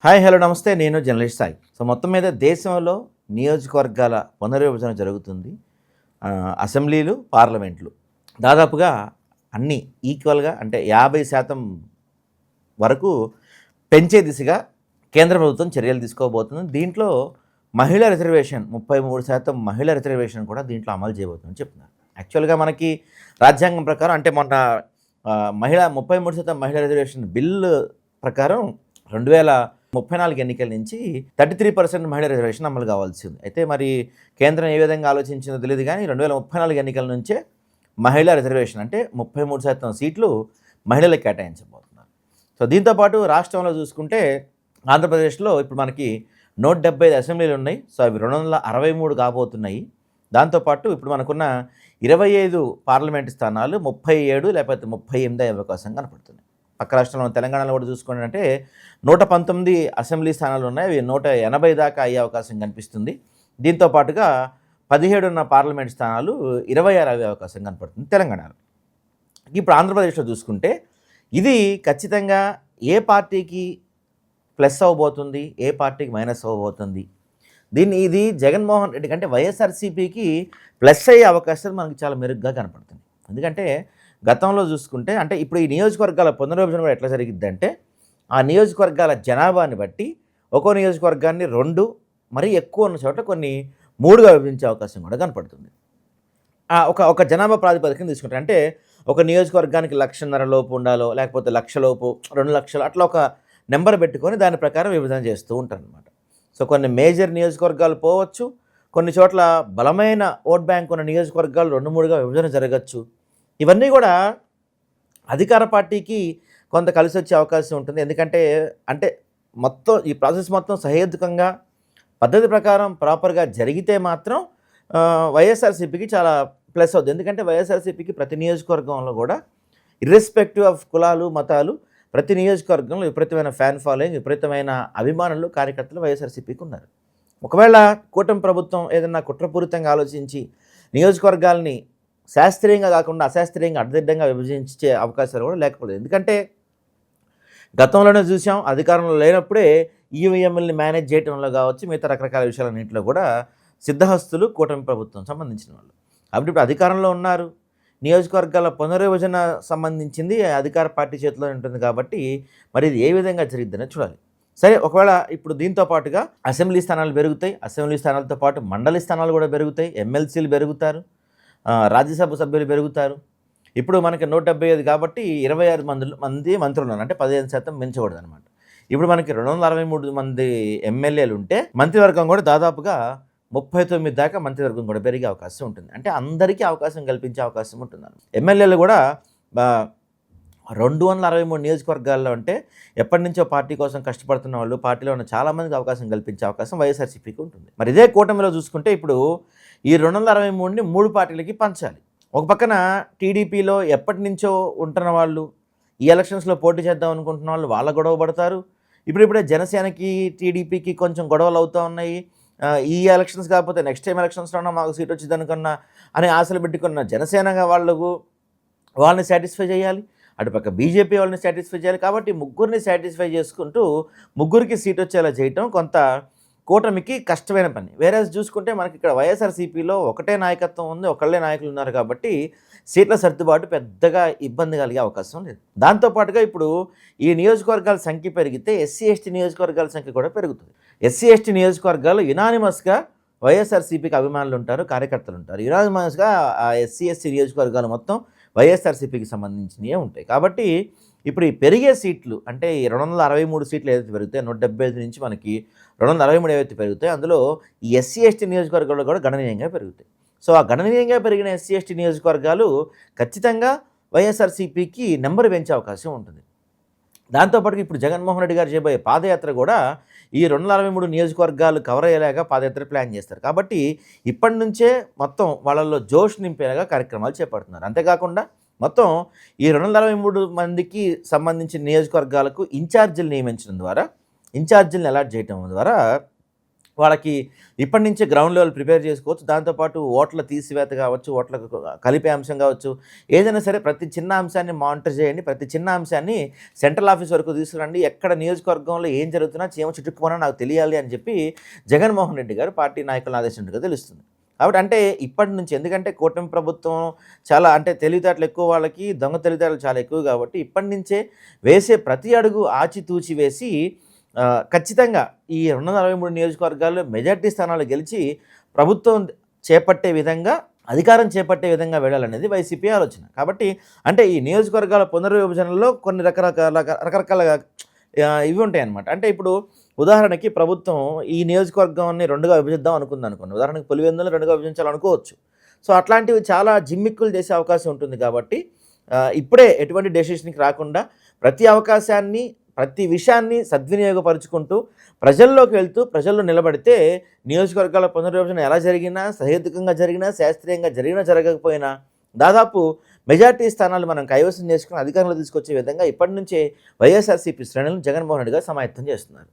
Hi hello నమస్తే. నేను journalist Sai. So మొత్తం మీద దేశంలో నియోజకవర్గాల పునర్విభజన జరుగుతుంది. అసెంబ్లీలు, పార్లమెంట్లు దాదాపుగా అన్నీ ఈక్వల్‌గా అంటే 50% వరకు పెంచే దిశగా కేంద్ర ప్రభుత్వం చర్యలు తీసుకోబోతుంది. దీంట్లో మహిళా రిజర్వేషన్ 33% మహిళా రిజర్వేషన్ కూడా దీంట్లో అమలు చేయబోతుందని చెప్తున్నారు. యాక్చువల్‌గా మనకి రాజ్యాంగం ప్రకారం అంటే మొన్న 33% మహిళా రిజర్వేషన్ బిల్లు ప్రకారం 2034 ఎన్నికల నుంచి 33% మహిళా రిజర్వేషన్ అమలు కావాల్సింది. అయితే మరి కేంద్రం ఏ విధంగా ఆలోచించిందో తెలియదు కానీ 2034 ఎన్నికల నుంచే మహిళా రిజర్వేషన్ అంటే 33% సీట్లు మహిళలకు కేటాయించబోతున్నారు. సో దీంతోపాటు రాష్ట్రంలో చూసుకుంటే ఆంధ్రప్రదేశ్లో ఇప్పుడు మనకి 175 అసెంబ్లీలు ఉన్నాయి. సో అవి 263 కాబోతున్నాయి. దాంతోపాటు ఇప్పుడు మనకున్న 25 పార్లమెంటు స్థానాలు 37 లేకపోతే 38 అయ్యే అవకాశం కనపడుతుంది. పక్క రాష్ట్రంలో తెలంగాణలో కూడా చూసుకుంటే 119 అసెంబ్లీ స్థానాలు ఉన్నాయి. అవి 180 దాకా అయ్యే అవకాశం కనిపిస్తుంది. దీంతో పాటుగా 17 ఉన్న పార్లమెంట్ స్థానాలు 26 అయ్యే అవకాశం కనపడుతుంది తెలంగాణలో. ఇప్పుడు ఆంధ్రప్రదేశ్లో చూసుకుంటే ఇది ఖచ్చితంగా ఏ పార్టీకి ప్లస్ అవ్వబోతుంది, ఏ పార్టీకి మైనస్ అవ్వబోతుంది. ఇది జగన్మోహన్ రెడ్డి కంటే వైఎస్ఆర్సీపీకి ప్లస్ అయ్యే అవకాశాలు మనకి చాలా మెరుగ్గా కనపడుతుంది. ఎందుకంటే గతంలో చూసుకుంటే అంటే ఇప్పుడు ఈ నియోజకవర్గాల పునర్విభజన కూడా ఎట్లా జరిగిద్దంటే ఆ నియోజకవర్గాల జనాభాని బట్టి ఒక్కో నియోజకవర్గాన్ని 2 మరీ ఎక్కువ ఉన్న చోట కొన్ని 3గా విభజించే అవకాశం కూడా కనపడుతుంది. ఒక జనాభా ప్రాతిపదికన తీసుకుంటారు. అంటే ఒక నియోజకవర్గానికి 1,50,000 లోపు ఉండాలో లేకపోతే 1,00,000 లోపు 2,00,000 అట్లా ఒక నెంబర్ పెట్టుకొని దాని ప్రకారం విభజన చేస్తూ ఉంటారు అనమాట. సో కొన్ని మేజర్ నియోజకవర్గాలు పోవచ్చు, కొన్ని చోట్ల బలమైన ఓట్ బ్యాంక్ ఉన్న నియోజకవర్గాలు 2-3గా విభజన జరగచ్చు. ఇవన్నీ కూడా అధికార పార్టీకి కొంత కలిసి వచ్చే అవకాశం ఉంటుంది. ఎందుకంటే మొత్తం ఈ ప్రాసెస్ మొత్తం సహేతుకంగా పద్ధతి ప్రకారం ప్రాపర్గా జరిగితే మాత్రం వైఎస్ఆర్సీపీకి చాలా ప్లస్ అవుతుంది. ఎందుకంటే వైఎస్ఆర్సీపీకి ప్రతి నియోజకవర్గంలో కూడా ఇర్రెస్పెక్టివ్ ఆఫ్ కులాలు మతాలు ప్రతి నియోజకవర్గంలో విపరీతమైన ఫ్యాన్ ఫాలోయింగ్, విపరీతమైన అభిమానులు, కార్యకర్తలు వైఎస్ఆర్సీపీకి ఉన్నారు. ఒకవేళ కూటమి ప్రభుత్వం ఏదన్నా కుట్రపూరితంగా ఆలోచించి నియోజకవర్గాల్ని శాస్త్రీయంగా కాకుండా అశాస్త్రీయంగా అడ్డదిడ్డంగా విభజించే అవకాశాలు కూడా లేకపోలేదు. ఎందుకంటే గతంలోనే చూసాం, అధికారంలో లేనప్పుడే ఈవీఎంఎల్ని మేనేజ్ చేయడంలో కావచ్చు, మిగతా రకరకాల విషయాలన్నింటిలో కూడా సిద్ధహస్తులు కూటమి ప్రభుత్వం సంబంధించిన వాళ్ళు. కాబట్టి ఇప్పుడు అధికారంలో ఉన్నారు. నియోజకవర్గాల పునర్విభజన సంబంధించింది అధికార పార్టీ చేతిలో ఉంటుంది. కాబట్టి మరి ఇది ఏ విధంగా జరిగిద్దని చూడాలి. సరే, ఒకవేళ ఇప్పుడు దీంతో పాటుగా అసెంబ్లీ స్థానాలు పెరుగుతాయి. అసెంబ్లీ స్థానాలతో పాటు మండలి స్థానాలు కూడా పెరుగుతాయి. ఎమ్మెల్సీలు పెరుగుతారు, రాజ్యసభ సభ్యులు పెరుగుతారు. ఇప్పుడు మనకి 175 కాబట్టి 26 మంది మంత్రులు ఉన్నారు. అంటే 15% పెంచకూడదు అనమాట. ఇప్పుడు మనకి 263 మంది ఎమ్మెల్యేలు ఉంటే మంత్రివర్గం కూడా దాదాపుగా 39 దాకా మంత్రివర్గం కూడా పెరిగే అవకాశం ఉంటుంది. అంటే అందరికీ అవకాశం కల్పించే అవకాశం ఉంటుంది. ఎమ్మెల్యేలు కూడా 263 నియోజకవర్గాల్లో అంటే ఎప్పటి నుంచో పార్టీ కోసం కష్టపడుతున్న వాళ్ళు, పార్టీలో ఉన్న చాలామందికి అవకాశం కల్పించే అవకాశం వైఎస్ఆర్సీపీకి ఉంటుంది. మరి ఇదే కూటమిలో చూసుకుంటే ఇప్పుడు ఈ 263ని 3 పార్టీలకి పంచాలి. ఒక పక్కన టీడీపీలో ఎప్పటి నుంచో ఉంటున్న వాళ్ళు, ఈ ఎలక్షన్స్లో పోటీ చేద్దాం అనుకుంటున్న వాళ్ళు వాళ్ళ గొడవ పడతారు. ఇప్పుడిప్పుడే జనసేనకి టీడీపీకి కొంచెం గొడవలు అవుతూ ఉన్నాయి. ఈ ఎలక్షన్స్ కాకపోతే నెక్స్ట్ టైం ఎలక్షన్స్లో మాకు సీట్ వచ్చింది అనుకున్నా అని ఆశలు పెట్టుకున్న జనసేనగా వాళ్ళని సాటిస్ఫై చేయాలి, అటుపక్క బీజేపీ వాళ్ళని సాటిస్ఫై చేయాలి. కాబట్టి ముగ్గురిని సాటిస్ఫై చేసుకుంటూ ముగ్గురికి సీట్ వచ్చేలా చేయటం కొంత కూటమికి కష్టమైన పని. వేరే చూసుకుంటే మనకి ఇక్కడ వైఎస్ఆర్సీపీలో ఒకటే నాయకత్వం ఉంది, ఒకళ్ళే నాయకులు ఉన్నారు. కాబట్టి సీట్ల సర్దుబాటు పెద్దగా ఇబ్బంది కలిగే అవకాశం లేదు. దాంతోపాటుగా ఇప్పుడు ఈ నియోజకవర్గాల సంఖ్య పెరిగితే ఎస్సీ ఎస్టీ నియోజకవర్గాల సంఖ్య కూడా పెరుగుతుంది. ఎస్సీ ఎస్టీ నియోజకవర్గాలు యునానిమస్గా వైఎస్ఆర్సీపీకి అభిమానులు ఉంటారు, కార్యకర్తలు ఉంటారు. యునానిమస్గా ఆ ఎస్సీ ఎస్టీ నియోజకవర్గాలు మొత్తం వైఎస్ఆర్సీపీకి సంబంధించినవే ఉంటాయి. కాబట్టి ఇప్పుడు ఈ పెరిగే సీట్లు అంటే ఈ 263 సీట్లు ఏదైతే పెరుగుతాయో 175 నుంచి మనకి 263 ఏవైతే పెరుగుతాయో అందులో ఈ ఎస్సీ ఎస్టీ నియోజకవర్గాలు కూడా గణనీయంగా పెరుగుతాయి. సో ఆ గణనీయంగా పెరిగిన ఎస్సీ ఎస్టీ నియోజకవర్గాలు ఖచ్చితంగా వైఎస్ఆర్సీపీకి నెంబర్ పెంచే అవకాశం ఉంటుంది. దాంతోపాటు ఇప్పుడు జగన్మోహన్ రెడ్డి గారు చేయబోయే పాదయాత్ర కూడా ఈ 263 నియోజకవర్గాలు కవర్ అయ్యేలాగా పాదయాత్ర ప్లాన్ చేస్తారు. కాబట్టి ఇప్పటి నుంచే మొత్తం వాళ్ళల్లో జోష్ నింపేలాగా కార్యక్రమాలు చేపడుతున్నారు. అంతేకాకుండా మొత్తం ఈ 263 మందికి సంబంధించిన నియోజకవర్గాలకు ఇన్ఛార్జీలు నియమించడం ద్వారా, ఇన్ఛార్జీలను అలాట్ చేయడం ద్వారా వాళ్ళకి ఇప్పటి నుంచే గ్రౌండ్ లెవెల్ ప్రిపేర్ చేసుకోవచ్చు. దాంతోపాటు ఓట్ల తీసివేత కావచ్చు, ఓట్లకు కలిపే అంశం కావచ్చు, ఏదైనా సరే ప్రతి చిన్న అంశాన్ని మానిటర్ చేయండి. ప్రతి చిన్న అంశాన్ని సెంట్రల్ ఆఫీస్ వరకు తీసుకురండి. ఎక్కడ నియోజకవర్గంలో ఏం జరుగుతున్నా చీమ చుట్టుకుపోయినా నాకు తెలియాలి అని చెప్పి జగన్మోహన్ రెడ్డి గారు పార్టీ నాయకులను ఆదేశించినట్టుగా తెలుస్తుంది. కాబట్టి అంటే ఇప్పటి నుంచి, ఎందుకంటే కూటమి ప్రభుత్వం చాలా అంటే తెలివితేటలు ఎక్కువ, వాళ్ళకి దొంగ తెలివితేటలు చాలా ఎక్కువ కాబట్టి ఇప్పటి నుంచే వేసే ప్రతి అడుగు ఆచితూచి వేసి ఖచ్చితంగా ఈ 243 నియోజకవర్గాల్లో మెజార్టీ స్థానాలు గెలిచి ప్రభుత్వం చేపట్టే విధంగా, అధికారం చేపట్టే విధంగా వెళ్ళాలనేది వైసీపీ ఆలోచన. కాబట్టి అంటే ఈ నియోజకవర్గాల పునర్విభజనలో కొన్ని రకరకాల ఇవి ఉంటాయన్నమాట. అంటే ఇప్పుడు ఉదాహరణకి ప్రభుత్వం ఈ నియోజకవర్గాన్ని 2గా విభజిద్దాం అనుకుందనుకోండి. ఉదాహరణకి పులివెందులను 2గా విభజించాలనుకోవచ్చు. సో అట్లాంటివి చాలా జిమ్మిక్కులు చేసే అవకాశం ఉంటుంది కాబట్టి ఇప్పుడే ఎటువంటి డెసిషన్‌కి రాకుండా ప్రతి అవకాశాన్ని, ప్రతి విషయాన్ని సద్వినియోగపరుచుకుంటూ ప్రజల్లోకి వెళ్తూ ప్రజల్లో నిలబడితే నియోజకవర్గాల పునర్విభజన ఎలా జరిగినా, సహేతుకంగా జరిగినా, శాస్త్రీయంగా జరిగినా జరగకపోయినా దాదాపు మెజార్టీ స్థానాలు మనం కైవసం చేసుకుని అధికారంలో తీసుకొచ్చే విధంగా ఇప్పటి నుంచే వైఎస్ఆర్‌సీపీ శ్రేణులను జగన్మోహన్ రెడ్డి గారు సమాయత్తం చేస్తున్నారు.